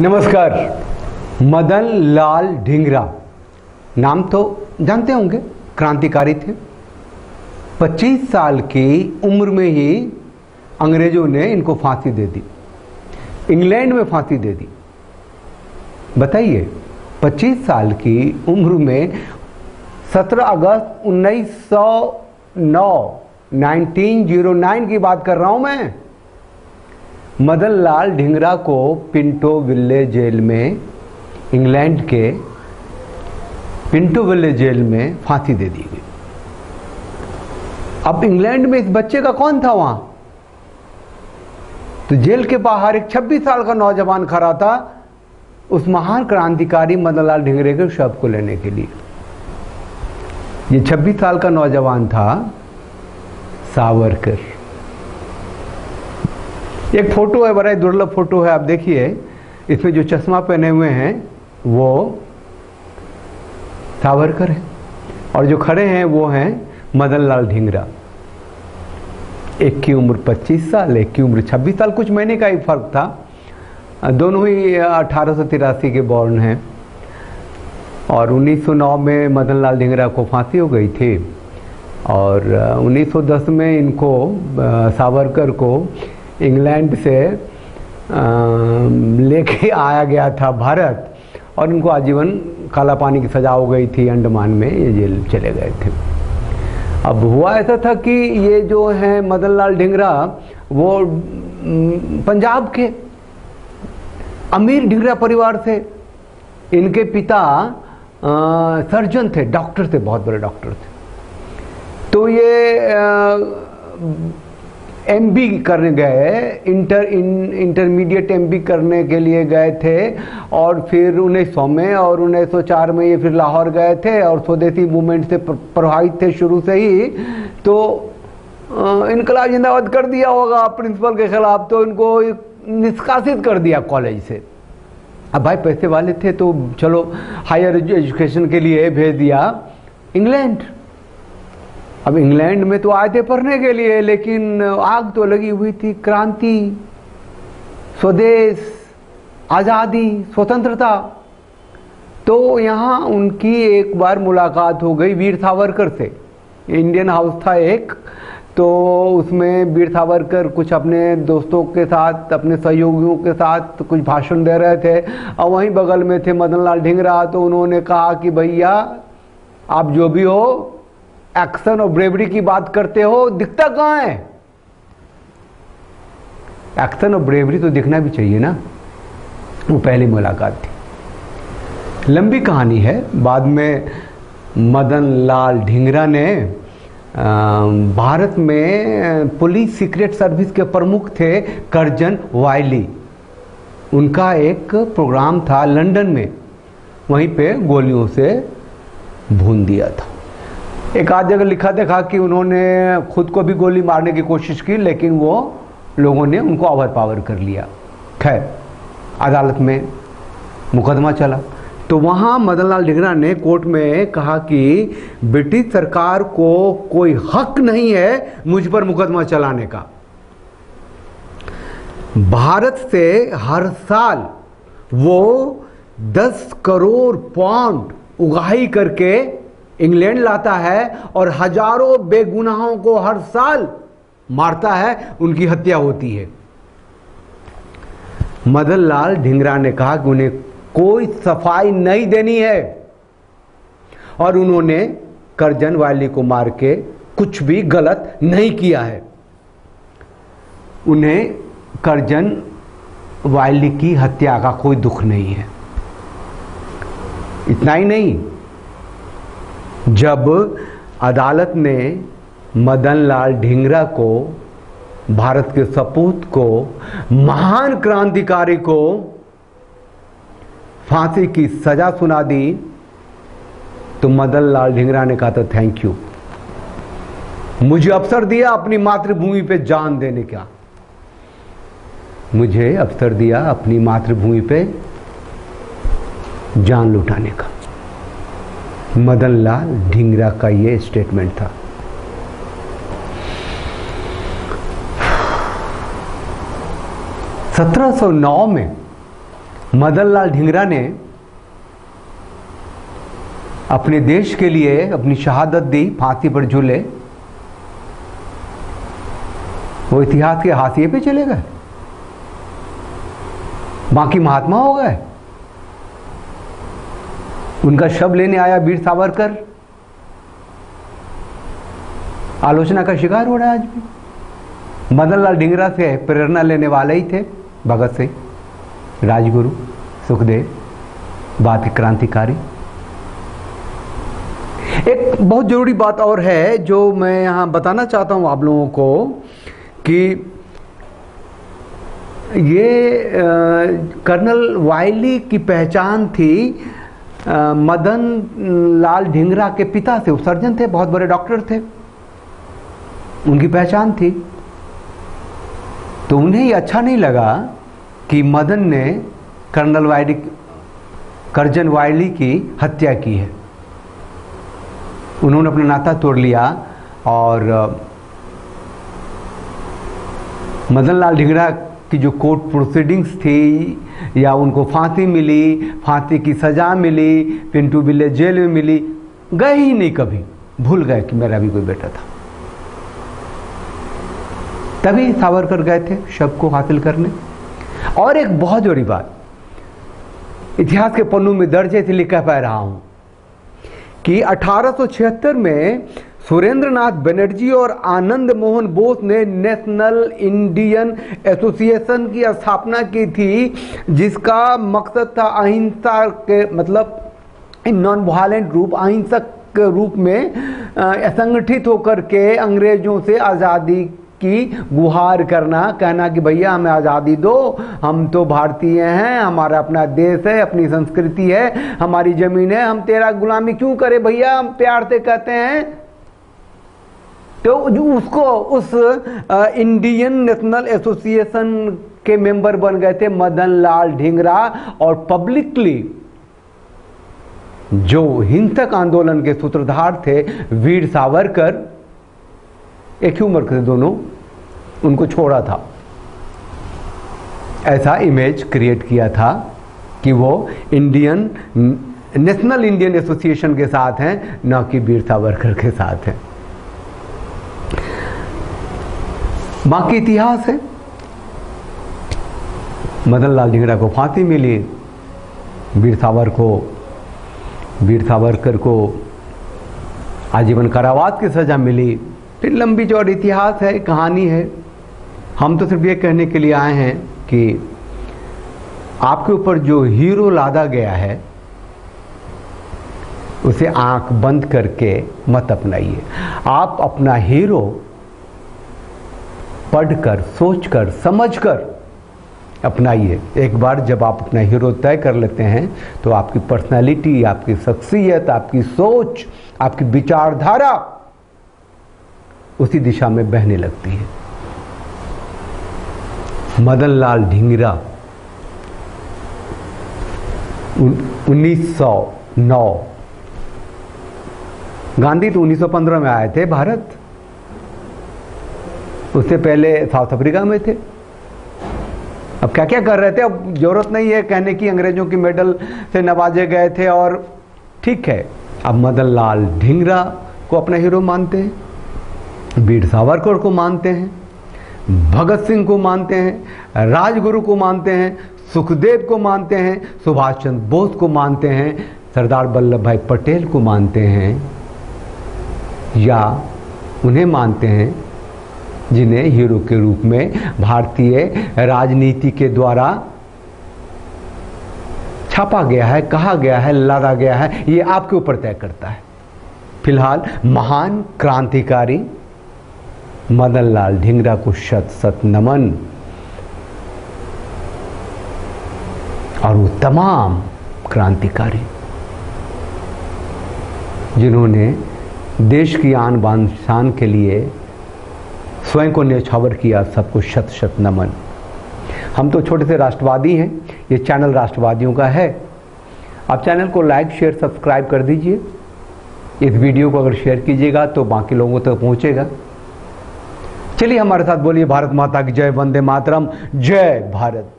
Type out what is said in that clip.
नमस्कार। मदन लाल ढींगरा नाम तो जानते होंगे, क्रांतिकारी थे। 25 साल की उम्र में ही अंग्रेजों ने इनको फांसी दे दी, इंग्लैंड में फांसी दे दी। बताइए, 25 साल की उम्र में 17 अगस्त 1909 की बात कर रहा हूं मैं। मदन लाल ढींगरा को पिंटो विले जेल में, इंग्लैंड के पिंटो विले जेल में फांसी दे दी गई। अब इंग्लैंड में इस बच्चे का कौन था वहां? तो जेल के बाहर एक 26 साल का नौजवान खड़ा था उस महान क्रांतिकारी मदन लाल ढींगरे के शव को लेने के लिए। ये 26 साल का नौजवान था सावरकर। एक फोटो है, बड़ा दुर्लभ फोटो है, आप देखिए। इसमें जो चश्मा पहने हुए हैं वो सावरकर है और जो खड़े हैं वो हैं मदन लाल ढींगरा। एक की उम्र 25 साल, एक की उम्र 26 साल, कुछ महीने का ही फर्क था। दोनों ही 1883 के बॉर्न हैं और 1909 में मदन लाल ढींगरा को फांसी हो गई थी और 1910 में इनको, सावरकर को इंग्लैंड से लेके आया गया था भारत और इनको आजीवन काला पानी की सजा हो गई थी। अंडमान में ये जेल चले गए थे। अब हुआ ऐसा था कि ये जो है मदन लाल ढींगरा, वो पंजाब के अमीर ढींगरा परिवार से, इनके पिता सर्जन थे, डॉक्टर थे, बहुत बड़े डॉक्टर थे। तो ये एमबी करने गए, इंटरमीडिएट एमबी करने के लिए गए थे और फिर 1900 में और 1904 में ये फिर लाहौर गए थे और स्वदेशी मूवमेंट से प्रभावित थे शुरू से ही। तो इनकलाब जिंदाबाद कर दिया होगा प्रिंसिपल के खिलाफ, तो इनको निष्कासित कर दिया कॉलेज से। अब भाई पैसे वाले थे तो चलो हायर एजुकेशन के लिए भेज दिया इंग्लैंड। अब इंग्लैंड में तो आए थे पढ़ने के लिए, लेकिन आग तो लगी हुई थी। क्रांति, स्वदेश, आज़ादी, स्वतंत्रता। तो यहाँ उनकी एक बार मुलाकात हो गई वीर सावरकर से। इंडियन हाउस था एक, तो उसमें वीर सावरकर कुछ अपने दोस्तों के साथ, अपने सहयोगियों के साथ कुछ भाषण दे रहे थे और वहीं बगल में थे मदन लाल ढींगरा। तो उन्होंने कहा कि भैया आप जो भी हो, एक्शन और ब्रेवरी की बात करते हो, दिखता कहाँ है? एक्शन और ब्रेवरी तो दिखना भी चाहिए ना। वो पहली मुलाकात थी। लंबी कहानी है। बाद में मदन लाल ढींगरा ने भारत में पुलिस सीक्रेट सर्विस के प्रमुख थे कर्जन वायली। उनका एक प्रोग्राम था लंदन में, वहीं पे गोलियों से भून दिया था। एक आध जगह लिखा देखा कि उन्होंने खुद को भी गोली मारने की कोशिश की, लेकिन वो लोगों ने उनको ओवर पावर कर लिया। खैर, अदालत में मुकदमा चला तो वहाँ मदन लाल ढींगरा ने कोर्ट में कहा कि ब्रिटिश सरकार को कोई हक नहीं है मुझ पर मुकदमा चलाने का। भारत से हर साल वो 10 करोड़ पाउंड उगाही करके इंग्लैंड लाता है और हजारों बेगुनाहों को हर साल मारता है, उनकी हत्या होती है। मदन लाल ढींगरा ने कहा कि उन्हें कोई सफाई नहीं देनी है और उन्होंने कर्जन वायली को मार के कुछ भी गलत नहीं किया है। उन्हें कर्जन वायली की हत्या का कोई दुख नहीं है। इतना ही नहीं, जब अदालत ने मदन लाल ढींगरा को, भारत के सपूत को, महान क्रांतिकारी को फांसी की सजा सुना दी, तो मदन लाल ढींगरा ने कहा था थैंक यू, मुझे अवसर दिया अपनी मातृभूमि पे जान देने का। मुझे अवसर दिया अपनी मातृभूमि पे जान लुटाने का। मदन लाल ढींगरा का ये स्टेटमेंट था। 1709 में मदन लाल ढींगरा ने अपने देश के लिए अपनी शहादत दी, फांसी पर झूले, वो इतिहास के हाशिए पे चले गए, बाकी महात्मा हो गए। उनका शव लेने आया वीर सावरकर, आलोचना का शिकार हो रहा है आज भी। मदन लाल ढींगरा से प्रेरणा लेने वाले ही थे भगत सिंह, राजगुरु, सुखदेव, बाकी क्रांतिकारी। एक बहुत जरूरी बात और है जो मैं यहां बताना चाहता हूं आप लोगों को कि ये कर्नल वायली की पहचान थी मदन लाल ढींगरा के पिता से। वो सर्जन थे, बहुत बड़े डॉक्टर थे, उनकी पहचान थी। तो उन्हें ये अच्छा नहीं लगा कि मदन ने कर्जन वायली की हत्या की है। उन्होंने अपना नाता तोड़ लिया और मदन लाल ढींगरा की जो कोर्ट प्रोसीडिंग्स थी या उनको फांसी मिली, फांसी की सजा मिली, पिंटू विलेज जेल में मिली, गए ही नहीं कभी, भूल गए कि मेरा भी कोई बेटा था। तभी सावरकर गए थे शव को हासिल करने। और एक बहुत जरूरी बात इतिहास के पन्नों में दर्ज है, इसलिए कह पा रहा हूं कि 1876 में सुरेंद्रनाथ बनर्जी और आनंद मोहन बोस ने नेशनल इंडियन एसोसिएशन की स्थापना की थी, जिसका मकसद था अहिंसा के मतलब नॉन वायलेंट रूप, अहिंसक के रूप में संगठित होकर के अंग्रेजों से आज़ादी की गुहार करना, कहना कि भैया हमें आज़ादी दो, हम तो भारतीय हैं, हमारा अपना देश है, अपनी संस्कृति है, हमारी ज़मीन है, हम तेरा गुलामी क्यों करें भैया, हम प्यार से कहते हैं। तो जो उसको उस इंडियन नेशनल एसोसिएशन के मेंबर बन गए थे मदन लाल ढींगरा। और पब्लिकली जो हिंसक आंदोलन के सूत्रधार थे वीर सावरकर, एक ही उम्र के दोनों, उनको छोड़ा था। ऐसा इमेज क्रिएट किया था कि वो नेशनल इंडियन एसोसिएशन के साथ हैं, न कि वीर सावरकर के साथ हैं। बाकी इतिहास है। मदन लाल ढींगरा को फांसी मिली, वीर सावरकर को आजीवन कारावास की सजा मिली। फिर लंबी चौड़ी इतिहास है, कहानी है। हम तो सिर्फ ये कहने के लिए आए हैं कि आपके ऊपर जो हीरो लादा गया है उसे आंख बंद करके मत अपनाइए। आप अपना हीरो पढ़कर, सोचकर, समझकर अपनाइए। एक बार जब आप अपना हीरो तय कर लेते हैं तो आपकी पर्सनालिटी, आपकी शख्सियत, आपकी सोच, आपकी विचारधारा उसी दिशा में बहने लगती है। मदन लाल ढींगरा 1909, गांधी तो 1915 में आए थे भारत, उससे पहले साउथ अफ्रीका में थे। अब क्या क्या कर रहे थे, अब जरूरत नहीं है कहने की अंग्रेजों की मेडल से नवाजे गए थे। और ठीक है, अब मदन लाल ढींगरा को अपना हीरो मानते हैं, वीर सावरकर को मानते हैं, भगत सिंह को मानते हैं, राजगुरु को मानते हैं, सुखदेव को मानते हैं, सुभाष चंद्र बोस को मानते हैं, सरदार वल्लभ भाई पटेल को मानते हैं, या उन्हें मानते हैं जिन्हें हीरो के रूप में भारतीय राजनीति के द्वारा छापा गया है, कहा गया है, लादा गया है। ये आपके ऊपर तय करता है। फिलहाल महान क्रांतिकारी मदन लाल ढींगरा को शत शत नमन। और वो तमाम क्रांतिकारी जिन्होंने देश की आन बान शान के लिए स्वयं को न्यौछावर किया, सबको शत शत नमन। हम तो छोटे से राष्ट्रवादी हैं, ये चैनल राष्ट्रवादियों का है। आप चैनल को लाइक, शेयर, सब्सक्राइब कर दीजिए। इस वीडियो को अगर शेयर कीजिएगा तो बाकी लोगों तक पहुंचेगा। चलिए हमारे साथ बोलिए भारत माता की जय, वंदे मातरम, जय भारत।